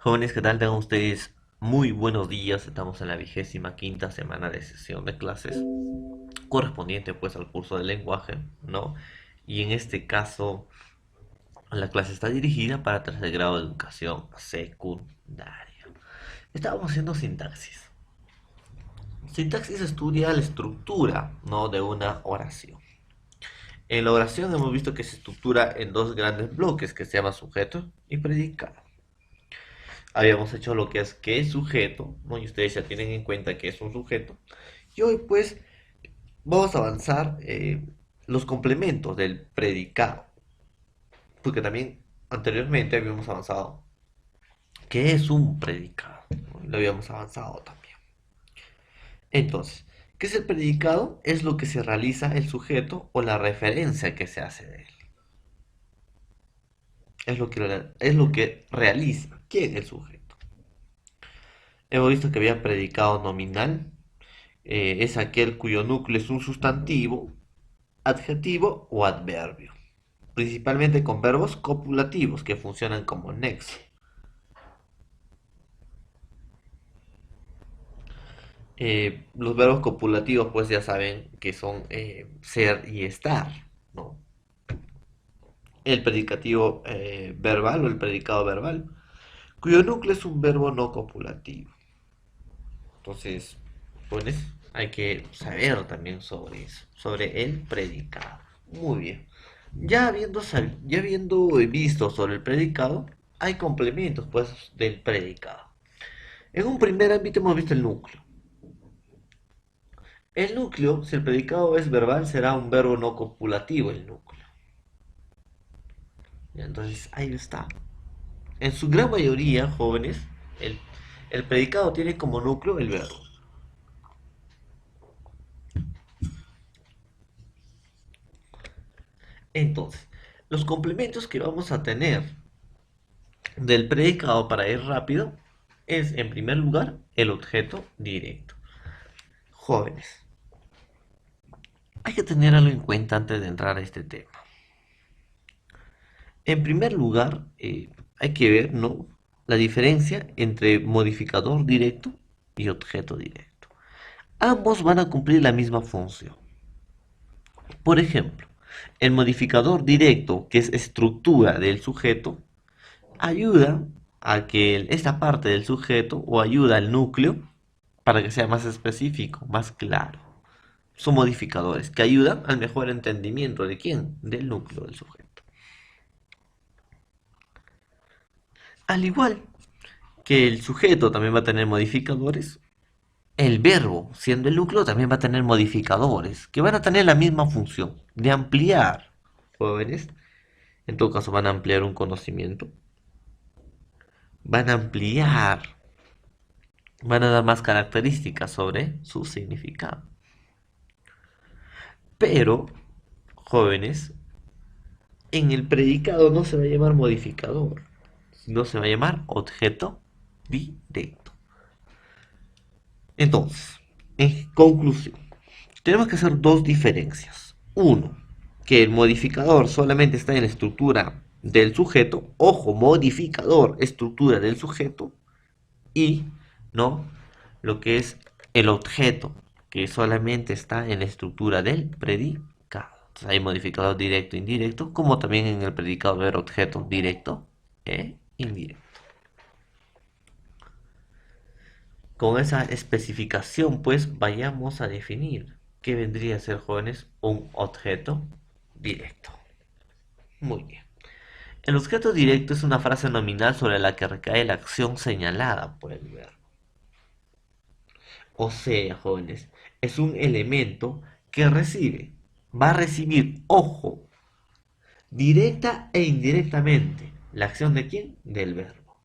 Jóvenes, ¿qué tal? Tengan ustedes muy buenos días. Estamos en la 25ª semana de sesión de clases correspondiente pues al curso de lenguaje, ¿no? Y en este caso la clase está dirigida para tercer grado de educación secundaria. Estábamos haciendo sintaxis. Sintaxis estudia la estructura, ¿no? De una oración. En la oración hemos visto que se estructura en dos grandes bloques que se llama sujeto y predicado. Habíamos hecho lo que es qué es sujeto, ¿no? Y ustedes ya tienen en cuenta que es un sujeto. Y hoy pues vamos a avanzar los complementos del predicado, porque también anteriormente habíamos avanzado qué es un predicado, ¿no? Lo habíamos avanzado también. Entonces, ¿qué es el predicado? Es lo que se realiza el sujeto o la referencia que se hace de él. Es lo que realiza. ¿Quién es el sujeto? Hemos visto que había predicado nominal, es aquel cuyo núcleo es un sustantivo, adjetivo o adverbio, principalmente con verbos copulativos que funcionan como nexo. Los verbos copulativos pues ya saben que son ser y estar, ¿no? El predicativo verbal o el predicado verbal, cuyo núcleo es un verbo no copulativo. Entonces, pues hay que saber también sobre eso, sobre el predicado. Muy bien. Ya habiendo visto sobre el predicado, hay complementos pues del predicado. En un primer ámbito hemos visto el núcleo. El núcleo, si el predicado es verbal, será un verbo no copulativo el núcleo. Entonces ahí está. En su gran mayoría, jóvenes, el, el predicado tiene como núcleo el verbo. Entonces, los complementos que vamos a tener del predicado para ir rápido es, en primer lugar, el objeto directo. Jóvenes, hay que tener algo en cuenta antes de entrar a este tema. En primer lugar, hay que ver, ¿no?, la diferencia entre modificador directo y objeto directo. Ambos van a cumplir la misma función. Por ejemplo, el modificador directo, que es estructura del sujeto, ayuda a que esta parte del sujeto o ayuda al núcleo para que sea más específico, más claro. Son modificadores que ayudan al mejor entendimiento de quién, del núcleo del sujeto. Al igual que el sujeto también va a tener modificadores, el verbo, siendo el núcleo, también va a tener modificadores que van a tener la misma función de ampliar, jóvenes. En todo caso, van a ampliar un conocimiento, van a ampliar, van a dar más características sobre su significado. Pero, jóvenes, en el predicado no se va a llamar modificador, sino se va a llamar objeto directo. Entonces, en conclusión, tenemos que hacer dos diferencias. Uno, que el modificador solamente está en la estructura del sujeto, ojo, modificador, estructura del sujeto, y no lo que es el objeto, que solamente está en la estructura del predicado. Entonces hay modificador directo e indirecto, como también en el predicado ver objeto directo e indirecto. Con esa especificación, pues vayamos a definir qué vendría a ser, jóvenes, un objeto directo. Muy bien. El objeto directo es una frase nominal sobre la que recae la acción señalada por el verbo. O sea, jóvenes, es un elemento que va a recibir, ojo, directa e indirectamente. ¿La acción de quién? Del verbo.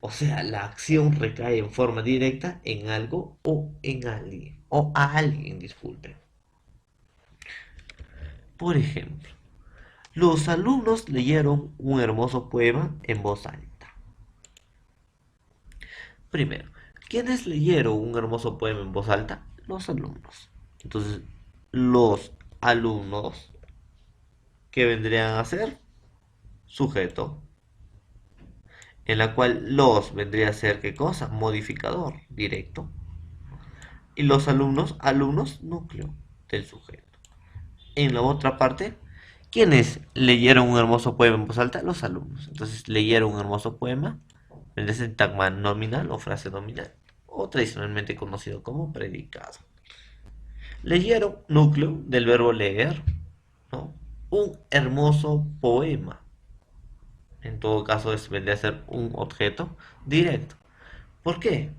O sea, la acción recae en forma directa en algo o en alguien. O a alguien, disculpen. Por ejemplo, los alumnos leyeron un hermoso poema en voz alta. Primero, ¿quiénes leyeron un hermoso poema en voz alta? Los alumnos. Entonces, los alumnos, ¿qué vendrían a ser? Sujeto. en la cual los vendría a ser, ¿qué cosa? Modificador directo. Y los alumnos, núcleo del sujeto. En la otra parte, ¿quiénes leyeron un hermoso poema en voz alta? Los alumnos. Entonces, leyeron un hermoso poema, vendría a ser sintagma nominal o frase nominal, o tradicionalmente conocido como predicado. Leyeron, núcleo del verbo leer, ¿no? Un hermoso poema. En todo caso, vendría a ser un objeto directo. ¿Por qué?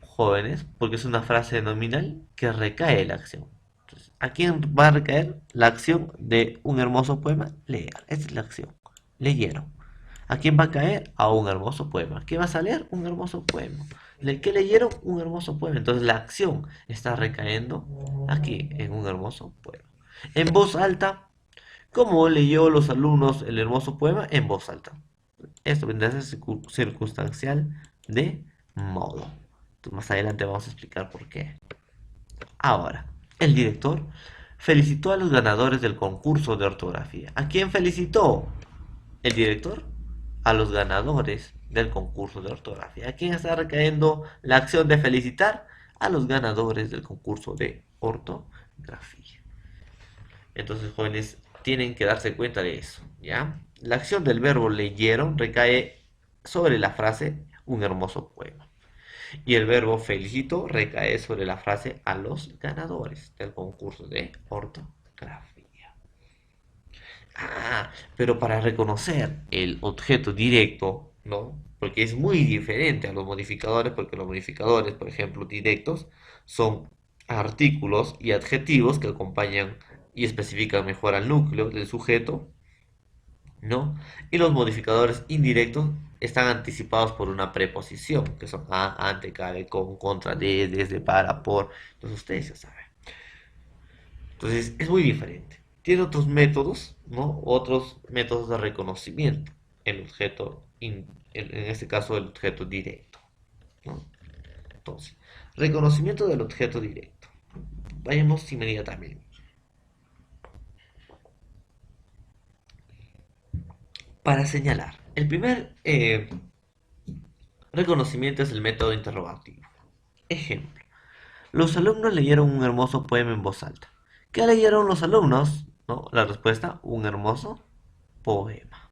Jóvenes, porque es una frase nominal que recae la acción. Entonces, ¿a quién va a recaer la acción de un hermoso poema? Leer. Esa es la acción. Leyeron. ¿A quién va a caer? A un hermoso poema. ¿Qué vas a leer? Un hermoso poema. ¿Qué leyeron? Un hermoso poema. Entonces la acción está recayendo aquí en un hermoso poema. En voz alta, ¿cómo leyó los alumnos el hermoso poema? En voz alta. Esto vendrá a ser circunstancial de modo. Entonces, más adelante vamos a explicar por qué. Ahora, el director felicitó a los ganadores del concurso de ortografía. ¿A quién felicitó el director? A los ganadores del concurso de ortografía. ¿A quién está recayendo la acción de felicitar? A los ganadores del concurso de ortografía. Entonces, jóvenes, tienen que darse cuenta de eso, ¿ya? La acción del verbo leyeron recae sobre la frase un hermoso poema. Y el verbo felicito recae sobre la frase a los ganadores del concurso de ortografía. Pero para reconocer el objeto directo, ¿no? Porque es muy diferente a los modificadores, porque los modificadores, por ejemplo, directos, son artículos y adjetivos que acompañan y especifican mejor al núcleo del sujeto, ¿no? Y los modificadores indirectos están anticipados por una preposición, que son a, ante, cabe, con, contra, de, desde, para, por. Entonces ustedes ya saben. Entonces es muy diferente. Tiene otros métodos, ¿no? Otros métodos de reconocimiento. El objeto, en este caso el objeto directo, ¿no? Entonces, reconocimiento del objeto directo. Vayamos inmediatamente. Para señalar, el primer reconocimiento es el método interrogativo. Ejemplo. Los alumnos leyeron un hermoso poema en voz alta. ¿Qué leyeron los alumnos? ¿No? La respuesta, un hermoso poema.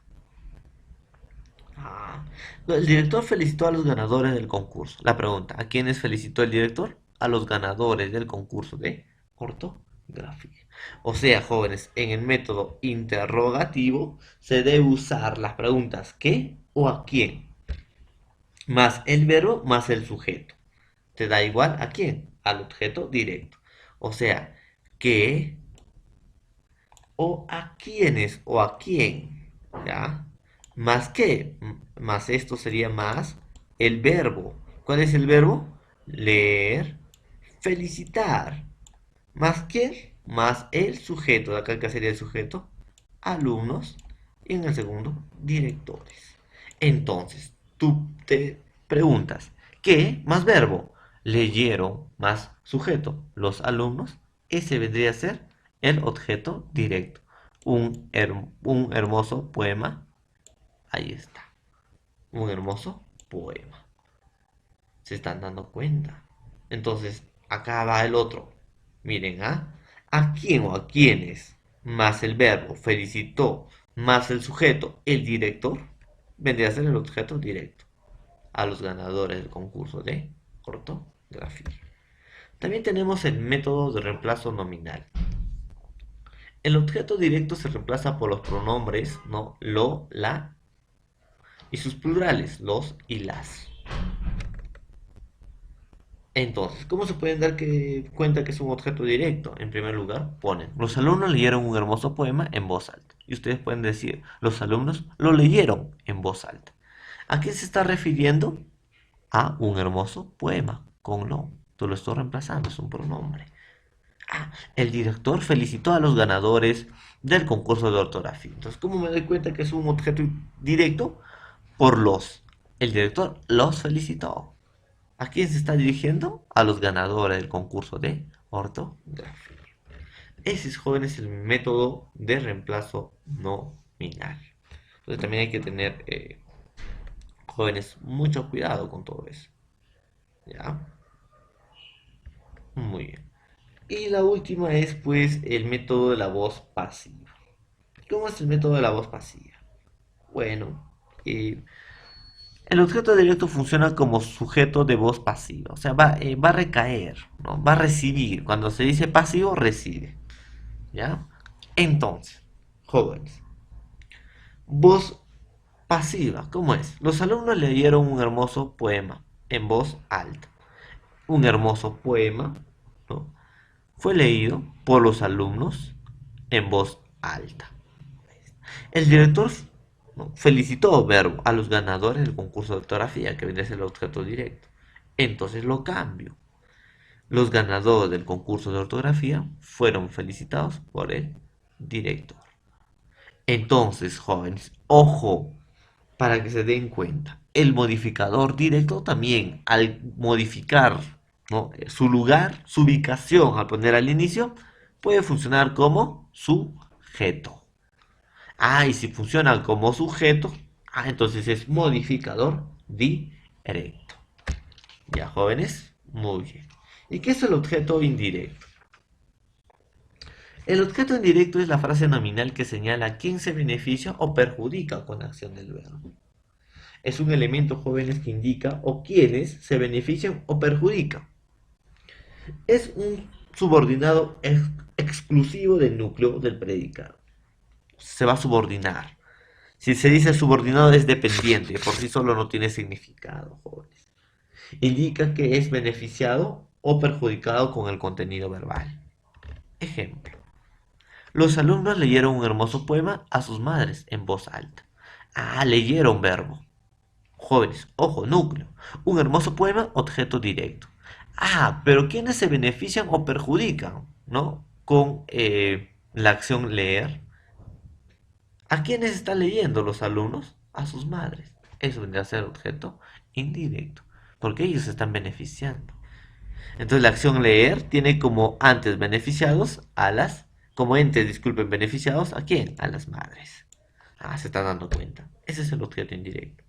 El director felicitó a los ganadores del concurso. La pregunta, ¿a quiénes felicitó el director? A los ganadores del concurso de ortografía. O sea, jóvenes, en el método interrogativo se debe usar las preguntas ¿qué o a quién? Más el verbo más el sujeto. ¿Te da igual a quién? Al objeto directo. O sea, ¿qué o a quiénes o a quién? ¿Ya? ¿Más qué? Más esto sería más el verbo. ¿Cuál es el verbo? Leer, felicitar. ¿Más qué? Más el sujeto. De acá, ¿qué sería el sujeto? Alumnos. Y en el segundo, directores. Entonces, tú te preguntas, ¿qué más verbo? Leyeron más sujeto, los alumnos. Ese vendría a ser el objeto directo. Un hermoso poema. Ahí está. Un hermoso poema. Se están dando cuenta. Entonces, acá va el otro. Miren, ¿ah? ¿A quién o a quiénes? Más el verbo felicitó, más el sujeto, el director, vendría a ser el objeto directo. A los ganadores del concurso de ortografía. También tenemos el método de reemplazo nominal. El objeto directo se reemplaza por los pronombres, ¿no? Lo, la y sus plurales, los y las. Entonces, ¿cómo se pueden dar cuenta que es un objeto directo? En primer lugar, ponen, los alumnos leyeron un hermoso poema en voz alta. Y ustedes pueden decir, los alumnos lo leyeron en voz alta. ¿A qué se está refiriendo? A un hermoso poema, con lo. Tú lo estás reemplazando, es un pronombre. El director felicitó a los ganadores del concurso de ortografía. Entonces, ¿cómo me doy cuenta que es un objeto directo? Por los. El director los felicitó. ¿A quién se está dirigiendo? A los ganadores del concurso de ortografía. Ese, jóvenes, es el método de reemplazo nominal. Entonces también hay que tener Jóvenes, mucho cuidado con todo eso. ¿Ya? Muy bien. Y la última es pues el método de la voz pasiva. ¿Cómo es el método de la voz pasiva? Bueno, el objeto directo funciona como sujeto de voz pasiva, o sea, va a recaer, ¿no? Va a recibir. Cuando se dice pasivo, recibe, ¿ya? Entonces, jóvenes, voz pasiva, ¿cómo es? Los alumnos leyeron un hermoso poema en voz alta. Un hermoso poema, ¿no? Fue leído por los alumnos en voz alta. El director, ¿no?, felicitó Verbo a los ganadores del concurso de ortografía, que vendría a ser el objeto directo. Entonces lo cambio. Los ganadores del concurso de ortografía fueron felicitados por el director. Entonces, jóvenes, ojo, para que se den cuenta. El modificador directo también, al modificar, ¿no?, su lugar, su ubicación, al poner al inicio, puede funcionar como sujeto. Ah, y si funciona como sujeto, entonces es modificador directo. ¿Ya, jóvenes? Muy bien. ¿Y qué es el objeto indirecto? El objeto indirecto es la frase nominal que señala a quién se beneficia o perjudica con la acción del verbo. Es un elemento, jóvenes, que indica o quiénes se benefician o perjudican. Es un subordinado exclusivo del núcleo del predicado. Se va a subordinar. Si se dice subordinado es dependiente, por sí solo no tiene significado, jóvenes. Indica que es beneficiado o perjudicado con el contenido verbal. Ejemplo. Los alumnos leyeron un hermoso poema a sus madres en voz alta. Leyeron verbo. Jóvenes, ojo, núcleo. Un hermoso poema, objeto directo. Pero ¿quiénes se benefician o perjudican, ¿no?, con la acción leer? ¿A quiénes están leyendo los alumnos? A sus madres. Eso vendría a ser objeto indirecto, porque ellos se están beneficiando. Entonces la acción leer tiene como antes beneficiados como entes, disculpen, beneficiados ¿a quién? A las madres. Se están dando cuenta. Ese es el objeto indirecto.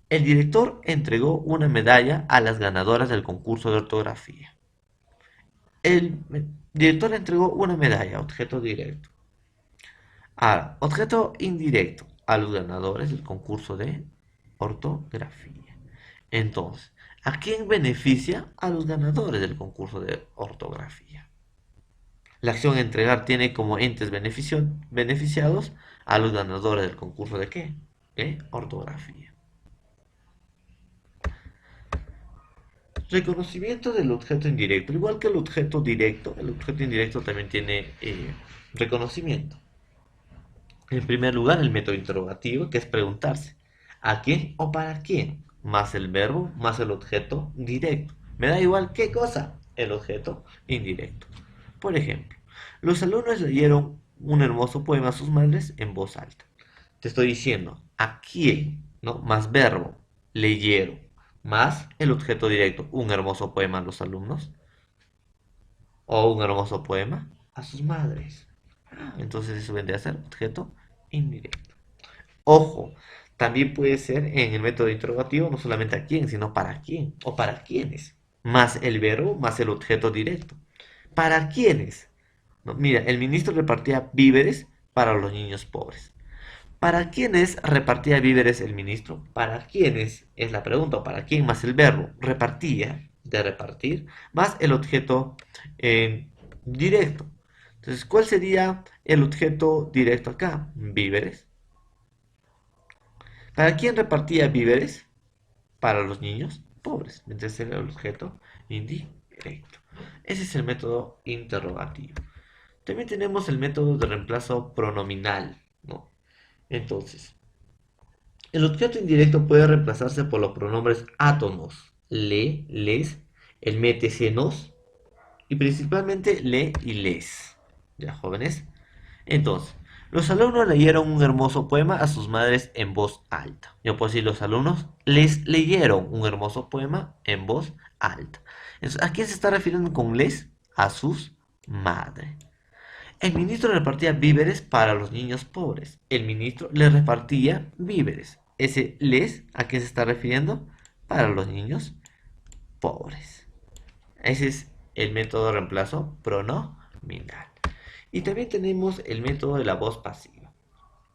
El director entregó una medalla a las ganadoras del concurso de ortografía. El director entregó una medalla, objeto directo. Objeto indirecto, a los ganadores del concurso de ortografía. Entonces, ¿a quién beneficia? A los ganadores del concurso de ortografía. La acción entregar tiene como entes beneficiados a los ganadores del concurso de ¿qué? De ortografía. Reconocimiento del objeto indirecto. Igual que el objeto indirecto también tiene reconocimiento. En primer lugar, el método interrogativo, que es preguntarse ¿a quién o para quién? Más el verbo, más el objeto directo. Me da igual qué cosa, el objeto indirecto. Por ejemplo, los alumnos leyeron un hermoso poema a sus madres en voz alta. Te estoy diciendo ¿a quién? ¿No? Más verbo, leyeron, más el objeto directo, un hermoso poema a los alumnos, o un hermoso poema a sus madres. Entonces eso vendría a ser objeto indirecto. Ojo, también puede ser en el método interrogativo no solamente a quién, sino para quién o para quiénes. Más el verbo, más el objeto directo. ¿Para quiénes? No, mira, el ministro repartía víveres para los niños pobres. ¿Para quiénes repartía víveres el ministro? ¿Para quiénes? Es la pregunta. ¿Para quién? Más el verbo. Repartía, de repartir, más el objeto directo. Entonces, ¿cuál sería el objeto directo acá? Víveres. ¿Para quién repartía víveres? Para los niños pobres. Entonces, el objeto indirecto. Ese es el método interrogativo. También tenemos el método de reemplazo pronominal, ¿no? Entonces, el objeto indirecto puede reemplazarse por los pronombres átonos, le, les, el mete, se, nos, y principalmente le y les. ¿Ya, jóvenes? Entonces, los alumnos leyeron un hermoso poema a sus madres en voz alta. Yo puedo decir, los alumnos les leyeron un hermoso poema en voz alta. Entonces, ¿a quién se está refiriendo con les? A sus madres. El ministro repartía víveres para los niños pobres. El ministro les repartía víveres. ese les, ¿a qué se está refiriendo? Para los niños pobres. Ese es el método de reemplazo pronominal. Y también tenemos el método de la voz pasiva.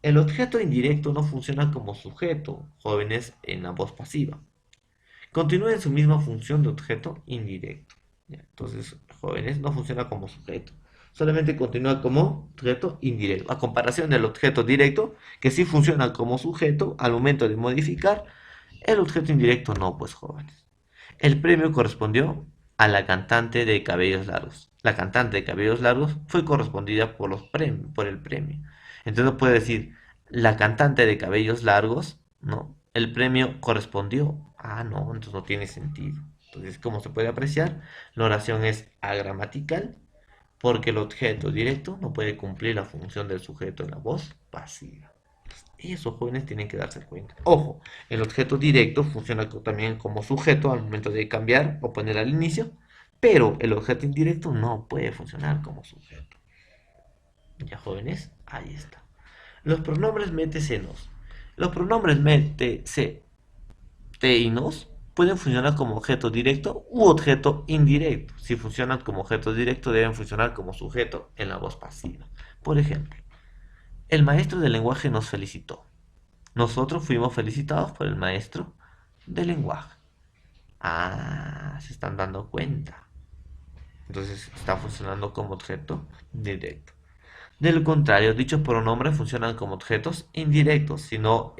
El objeto indirecto no funciona como sujeto, jóvenes, en la voz pasiva. Continúa en su misma función de objeto indirecto. ¿Ya? Entonces, jóvenes no funciona como sujeto. Solamente continúa como objeto indirecto. A comparación del objeto directo, que sí funciona como sujeto al momento de modificar, el objeto indirecto no, pues jóvenes. El premio correspondió a la cantante de cabellos largos. La cantante de cabellos largos fue correspondida por el premio. Entonces no puede decir la cantante de cabellos largos, ¿no? El premio correspondió. Ah, no, entonces no tiene sentido. Entonces, como se puede apreciar, la oración es agramatical porque el objeto directo no puede cumplir la función del sujeto en la voz pasiva. Esos jóvenes tienen que darse cuenta. Ojo, el objeto directo funciona también como sujeto al momento de cambiar o poner al inicio, pero el objeto indirecto no puede funcionar como sujeto. Ya jóvenes, ahí está. Los pronombres mete senos. Los pronombres mete, se, te y nos pueden funcionar como objeto directo u objeto indirecto. Si funcionan como objeto directo, deben funcionar como sujeto en la voz pasiva. Por ejemplo, el maestro del lenguaje nos felicitó. Nosotros fuimos felicitados por el maestro de lenguaje. Ah, se están dando cuenta. Entonces está funcionando como objeto directo. De lo contrario, dichos pronombres funcionan como objetos indirectos. Si no,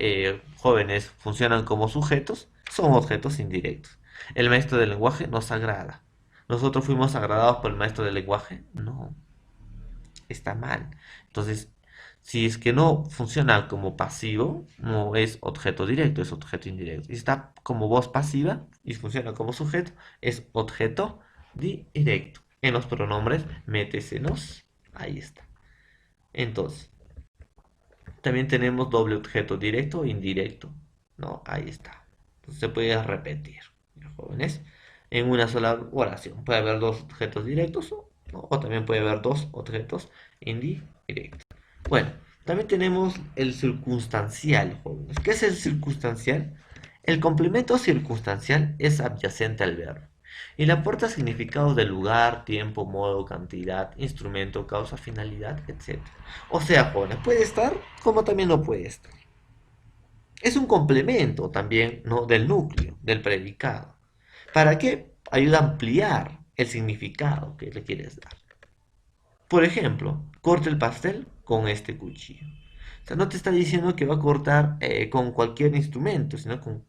jóvenes funcionan como sujetos, son objetos indirectos. El maestro del lenguaje nos agrada. ¿Nosotros fuimos agradados por el maestro del lenguaje? No, está mal. Entonces, si es que no funciona como pasivo, no es objeto directo, es objeto indirecto. Si está como voz pasiva y funciona como sujeto, es objeto directo. En los pronombres, métesenos. Ahí está. Entonces, también tenemos doble objeto directo e indirecto. ¿No? Ahí está. Entonces, se puede repetir, jóvenes, en una sola oración. Puede haber dos objetos directos, ¿no? O también puede haber dos objetos indirectos. Bueno, también tenemos el circunstancial, jóvenes. ¿Qué es el circunstancial? El complemento circunstancial es adyacente al verbo y le aporta significados de lugar, tiempo, modo, cantidad, instrumento, causa, finalidad, etc. O sea, jóvenes, puede estar como también no puede estar. Es un complemento también, ¿no? Del núcleo, del predicado. ¿Para qué? Ayuda a ampliar el significado que le quieres dar. Por ejemplo, corta el pastel con este cuchillo. O sea, no te está diciendo que va a cortar con cualquier instrumento, sino ¿con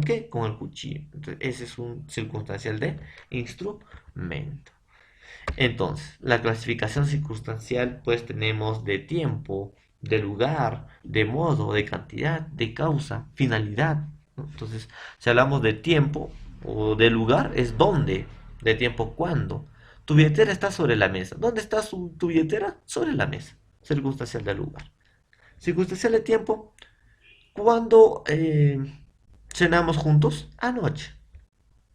qué? Con el cuchillo. Entonces, ese es un circunstancial de instrumento. Entonces, la clasificación circunstancial, pues tenemos de tiempo, de lugar, de modo, de cantidad, de causa, finalidad, ¿no? Entonces, si hablamos de tiempo o de lugar, es dónde, de tiempo, cuándo. Tu billetera está sobre la mesa. ¿Dónde está tu billetera? Sobre la mesa. Circunstancial de lugar. Circunstancial de tiempo, ¿cuándo cenamos juntos? Anoche.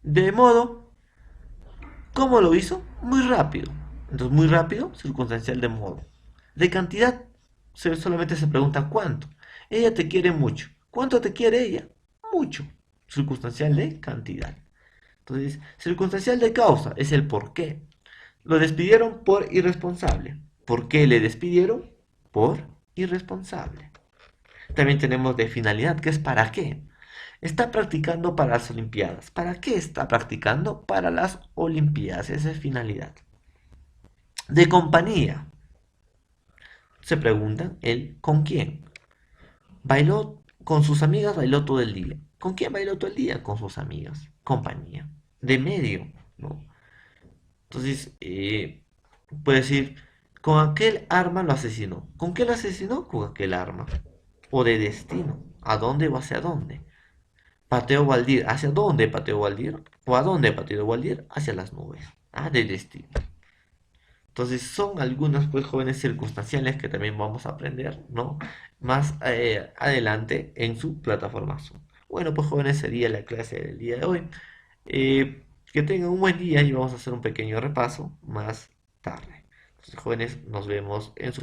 De modo, ¿cómo lo hizo? Muy rápido. Entonces, muy rápido, circunstancial de modo. De cantidad, solamente se pregunta cuánto. Ella te quiere mucho. ¿Cuánto te quiere ella? Mucho. Circunstancial de cantidad. Entonces, circunstancial de causa es el por qué. Lo despidieron por irresponsable. ¿Por qué le despidieron? Por irresponsable. También tenemos de finalidad, que es para qué. Está practicando para las Olimpiadas. ¿Para qué está practicando? Para las Olimpiadas. Esa es finalidad. De compañía. Se preguntan el con quién. Bailó con sus amigas, bailó todo el día. ¿Con quién bailó todo el día? Con sus amigas. Compañía. De medio, ¿no? Entonces, puede decir, con aquel arma lo asesinó. ¿Con qué lo asesinó? Con aquel arma. O de destino. ¿A dónde o hacia dónde? Pateo Valdir. ¿Hacia dónde pateo Valdir? ¿O a dónde pateo Valdir? Hacia las nubes. Ah, de destino. Entonces son algunas pues jóvenes circunstanciales que también vamos a aprender, ¿no? Más adelante en su plataforma Zoom. Bueno, pues jóvenes sería la clase del día de hoy. Que tengan un buen día y vamos a hacer un pequeño repaso más tarde. Entonces, jóvenes, nos vemos en su